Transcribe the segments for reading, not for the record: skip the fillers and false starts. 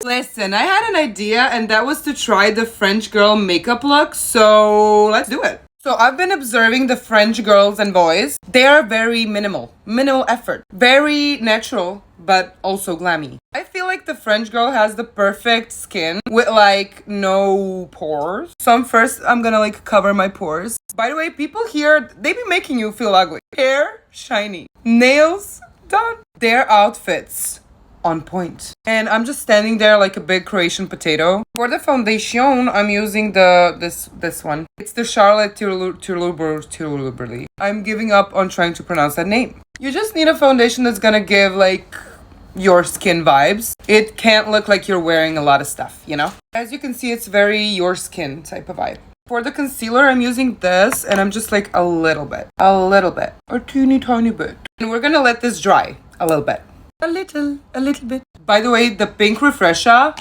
Listen, I had an idea and that was to try the French girl makeup look, so let's do it. So I've been observing the French girls and boys. They are very minimal effort, very natural, but also glammy. I feel like the French girl has the perfect skin with like no pores. So I'm gonna like cover my pores. By the way, people here, they be making you feel ugly. Hair, shiny. Nails, done. Their outfits, on point. And I'm just standing there like a big Croatian potato. For the foundation, I'm using this one. It's the Charlotte Tilbury. I'm giving up on trying to pronounce that name. You just need a foundation that's gonna give like your skin vibes. It can't look like you're wearing a lot of stuff, you know? As you can see, it's very your skin type of vibe. For the concealer, I'm using this and I'm just like a little bit, a teeny tiny bit. And we're gonna let this dry a little bit. A little bit. By the way, the pink refresher,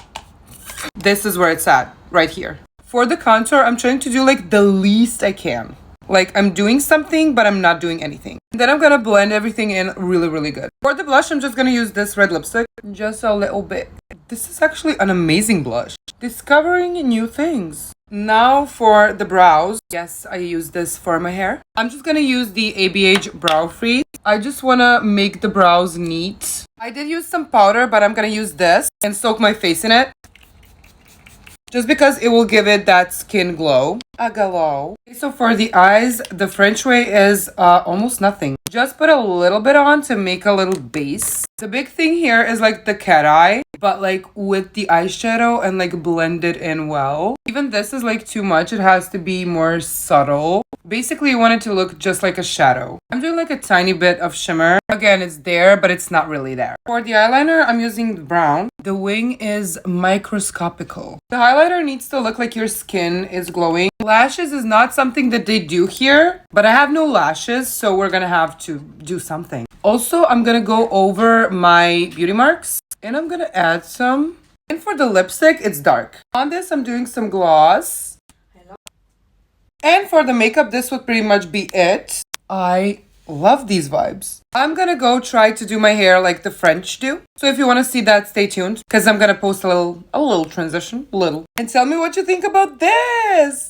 this is where it's at, right here. For the contour, I'm trying to do like the least I can. Like I'm doing something, but I'm not doing anything. And then I'm gonna blend everything in really good. For the blush, I'm just gonna use this red lipstick, just a little bit. This is actually an amazing blush. Discovering new things. Now for the brows. Yes, I use this for my hair. I'm just gonna use the ABH Brow Freeze. I just wanna make the brows neat. I did use some powder, but I'm gonna use this and soak my face in it. Just because it will give it that skin glow. A glow. Okay, so for the eyes, the French way is almost nothing. Just put a little bit on to make a little base. The big thing here is like the cat eye, but like with the eyeshadow and like blend it in well. Even this is like too much. It has to be more subtle. Basically, you want it to look just like a shadow. I'm doing like a tiny bit of shimmer. Again, it's there, but it's not really there. For the eyeliner, I'm using brown. The wing is microscopical. The highlighter needs to look like your skin is glowing. Lashes is not something that they do here, but I have no lashes, so we're gonna have to do something. Also, I'm gonna go over my beauty marks and I'm gonna add some. And for the lipstick, it's dark. On this, I'm doing some gloss. And for the makeup, this would pretty much be it. I love these vibes. I'm gonna go try to do my hair like the French do. So if you want to see that, stay tuned because I'm gonna post a little transition, and tell me what you think about this.